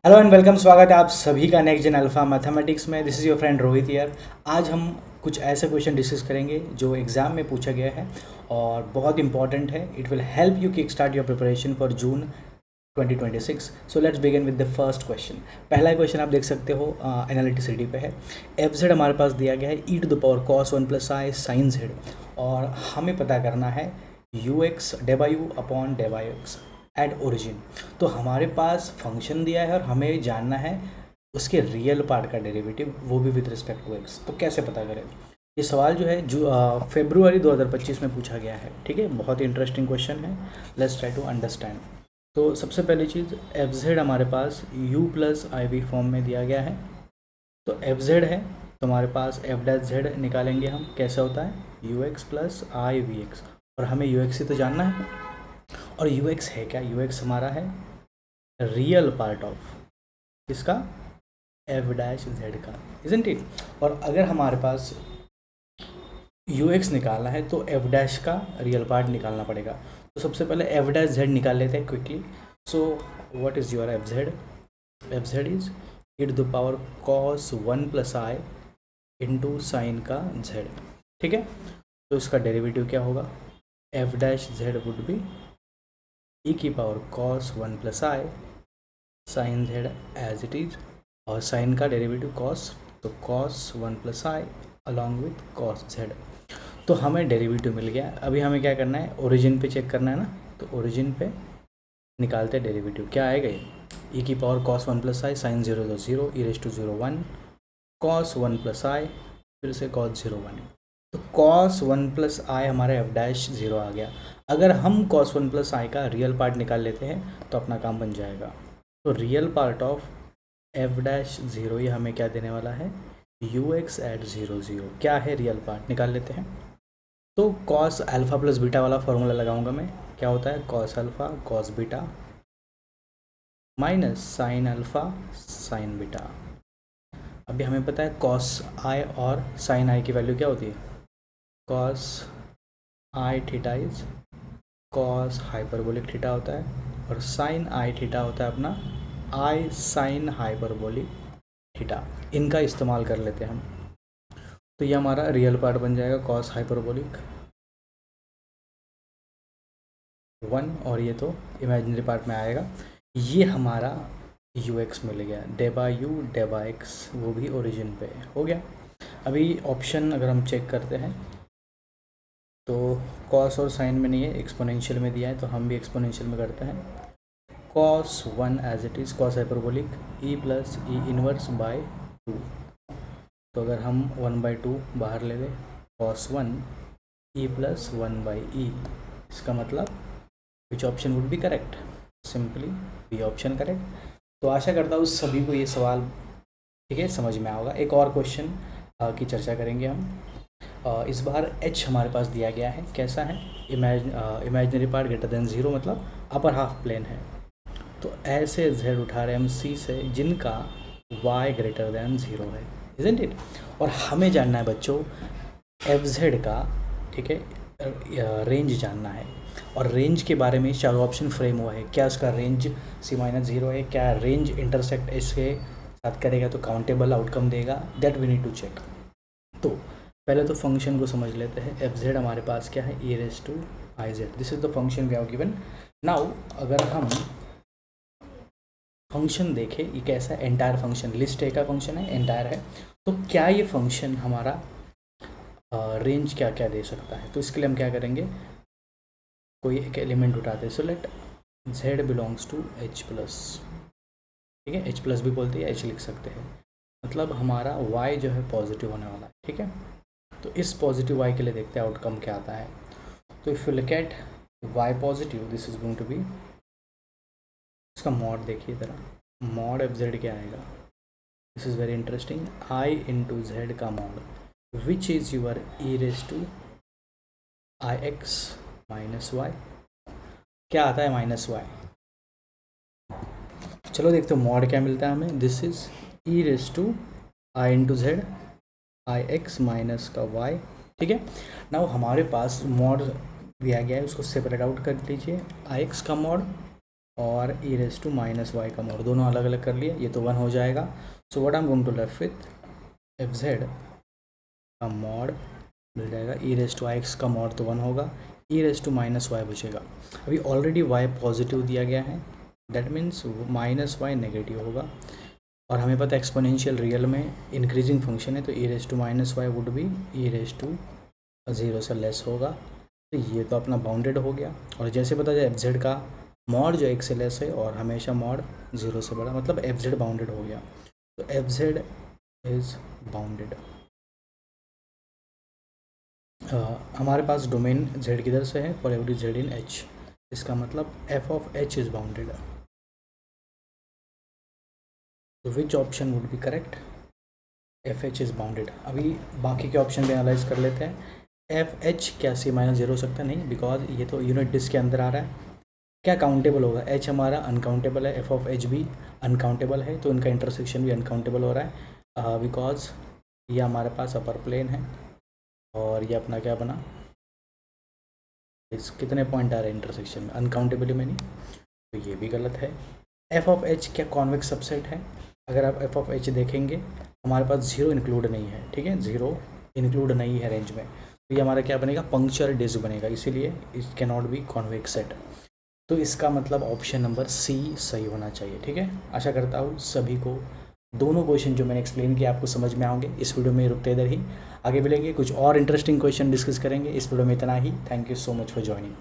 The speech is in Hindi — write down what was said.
Hello and welcome. स्वागत है आप सभी का नेक्स्ट जेन अल्फा मैथमेटिक्स में। This is your friend Rohit here. आज हम कुछ ऐसे क्वेश्चन डिस्कस करेंगे जो एग्ज़ाम में पूछा गया है और बहुत इंपॉर्टेंट है। It will help you kick start your preparation for June 2026। So let's begin with the first question. पहला क्वेश्चन आप देख सकते हो, एनालिटिसिटी पे है। एफ जेड हमारे पास दिया गया है e to the power cos one plus i sine z, और हमें पता करना है you x d by u upon d by x at origin. तो हमारे पास फंक्शन दिया है और हमें जानना है उसके रियल पार्ट का डेरिवेटिव, वो भी विद रिस्पेक्ट टू एक्स। तो कैसे पता करें? ये सवाल जो है जो फरवरी 2025 में पूछा गया है। ठीक है, बहुत ही इंटरेस्टिंग क्वेश्चन है। Let's try to understand. तो सबसे पहली चीज़, एफ जेड हमारे पास यू प्लस आई वी फॉर्म में दिया गया है। तो एफ जेड है तो हमारे पास एफ डैश जेड निकालेंगे हम। कैसे होता है? You X plus I V X, और हमें यू एक्स ही तो जानना है। और यू एक्स है क्या? यू एक्स हमारा है रियल पार्ट ऑफ इसका, एफ डैश जेड का, इजंट इट। और अगर हमारे पास यू एक्स निकालना है तो एफ डैश का रियल पार्ट निकालना पड़ेगा। तो सबसे पहले एफ डैश जेड निकाल लेते हैं quickly. So what is your f z? F z is e to the power cos one plus i into sine का जेड। ठीक है, तो इसका डेरिवेटिव क्या होगा? F dash z would be e की power cos one plus i sine z as it is, और साइन का डेरिवेटिव कॉस, तो cos one plus i along with cos z. तो हमें डेरिवेटिव मिल गया। अभी हमें क्या करना है? ओरिजिन पे चेक करना है ना। तो ओरिजिन पे निकालते हैं डेरिवेटिव। क्या आएगा ये? ई की power cos one plus i sine zero तो zero, e raise to zero one, cos one plus i, फिर से कॉस जीरो वन। तो कॉस वन प्लस आई हमारा एफ डैश ज़ीरो आ गया। अगर हम कॉस वन प्लस आई का रियल पार्ट निकाल लेते हैं तो अपना काम बन जाएगा। तो real part of F dash zero ये हमें क्या देने वाला है? You X at zero zero. क्या है रियल पार्ट? निकाल लेते हैं। तो कॉस अल्फ़ा प्लस बीटा वाला फॉर्मूला लगाऊंगा मैं। क्या होता है? Cos alpha cos beta minus sine alpha sine beta. अभी हमें पता है कॉस आई और साइन आई की वैल्यू क्या होती है? Cos I theta is cos hyperbolic theta होता है, और साइन आई थीटा होता है अपना आई साइन हाइपरबोलिक थीटा। इनका इस्तेमाल कर लेते हैं हम। तो ये हमारा रियल पार्ट बन जाएगा कॉस हाइपरबोलिक वन, और ये तो इमेजिनरी पार्ट में आएगा। ये हमारा यू एक्स मिल गया, day by you day by x, वो भी ओरिजिन पे हो गया। अभी ऑप्शन अगर हम चेक करते हैं तो कॉस और साइन में नहीं है, एक्सपोनेंशियल में दिया है, तो हम भी एक्सपोनेंशियल में करते हैं। Cos one as it is cos hyperbolic e plus e inverse by two. तो अगर हम वन बाई टू बाहर ले लें, cos one e plus one by e, इसका मतलब which option would be correct? Simply B option correct. तो आशा करता हूँ सभी को ये सवाल ठीक है समझ में आएगा। एक और क्वेश्चन की चर्चा करेंगे हम। इस बार h हमारे पास दिया गया है। कैसा है? Imaginary part greater than zero, मतलब अपर हाफ प्लेन है। तो ऐसे z उठा रहे हैं हम c से जिनका y ग्रेटर देन ज़ीरो है, इजंट इट। और हमें जानना है बच्चों एफ जेड का, ठीक है, रेंज जानना है। और रेंज के बारे में चारों ऑप्शन फ्रेम हुआ है। क्या उसका रेंज c माइनस ज़ीरो है? क्या रेंज इंटरसेक्ट इसके साथ करेगा तो काउंटेबल आउटकम देगा? That we need to check. तो पहले तो फंक्शन को समझ लेते हैं। एफ जेड हमारे पास क्या है? E raise to i z, this is the function we have given. Now अगर हम फंक्शन देखें, ये कैसा है? एंटायर फंक्शन, लिस्ट ए का फंक्शन है, एंटायर है। तो क्या ये फंक्शन हमारा रेंज क्या क्या दे सकता है? तो इसके लिए हम क्या करेंगे? कोई एक एलिमेंट उठाते हैं। So let Z belongs to H plus, ठीक है, एच प्लस भी बोलते हैं, एच लिख सकते हैं। मतलब हमारा y जो है पॉजिटिव होने वाला है, ठीक है। तो इस पॉजिटिव y के लिए देखते हैं आउटकम क्या आता है। तो if you look at y positive, this is going to be, इसका मॉड देखिए ज़रा, मॉड एफ जेड क्या आएगा? This is very interesting. i into Z का mod which is your E raise to I X minus Y. क्या आता है? Minus Y. चलो देखते हो मॉड क्या मिलता है हमें। This is E raise to I into Z I X minus का वाई, ठीक है। नाउ हमारे पास मॉड दिया गया है, उसको सेपरेट आउट कर लीजिए। आई एक्स का मॉड और ई रेस टू माइनस वाई का मॉड, दोनों अलग अलग कर लिए, ये तो 1 हो जाएगा। So what I am going to left with F Z का मॉड मिल जाएगा, E raise to I X का मॉड तो 1 होगा, E raise to minus Y बचेगा। अभी ऑलरेडी वाई पॉजिटिव दिया गया है, that means minus Y negative होगा, और हमें पता है एक्सपोनेंशियल रियल में इंक्रीजिंग फंक्शन है, तो E raise to minus Y would be E raise to 0 से लेस होगा। तो ये तो अपना बाउंडेड हो गया, और जैसे पता जाए एफ जेड का मॉड जो 1 से लेस है और हमेशा मॉड 0 से बड़ा, मतलब एफ जेड बाउंडेड हो गया। तो एफ जेड इज़ बाउंडेड। हमारे पास डोमेन जेड किधर से है, for every Z in H, इसका मतलब F of H is bounded. तो which option would be correct, F H is bounded. अभी बाकी के ऑप्शन भी एनालाइज कर लेते हैं। एफ एच क्या सी माइनस 0 हो सकता है, नहीं, बिकॉज ये तो यूनिट डिस्क के अंदर आ रहा है। क्या काउंटेबल होगा, एच हमारा अनकाउंटेबल है, एफ ऑफ एच भी अनकाउंटेबल है, तो इनका इंटरसेक्शन भी अनकाउंटेबल हो रहा है, बिकॉज ये हमारे पास अपर प्लेन है, और ये अपना क्या बना, इस कितने पॉइंट आ रहे हैं इंटरसेक्शन में, अनकाउंटेबली में नहीं, तो ये भी गलत है। एफ ऑफ एच क्या कॉन्वेक्स सबसेट है, अगर आप एफ ऑफ एच देखेंगे हमारे पास 0 इंक्लूड नहीं है, ठीक है, 0 इंक्लूड नहीं है रेंज में, तो ये हमारा क्या बनेगा, पंक्चुअल डिस्क बनेगा, इसीलिए it can not be convex set. तो इसका मतलब ऑप्शन नंबर सी सही होना चाहिए, ठीक है। आशा करता हूँ सभी को दोनों क्वेश्चन जो मैंने एक्सप्लेन किया आपको समझ में आएंगे। इस वीडियो में रुकते इधर ही, आगे मिलेंगे, कुछ और इंटरेस्टिंग क्वेश्चन डिस्कस करेंगे। इस वीडियो में इतना ही। Thank you so much for joining.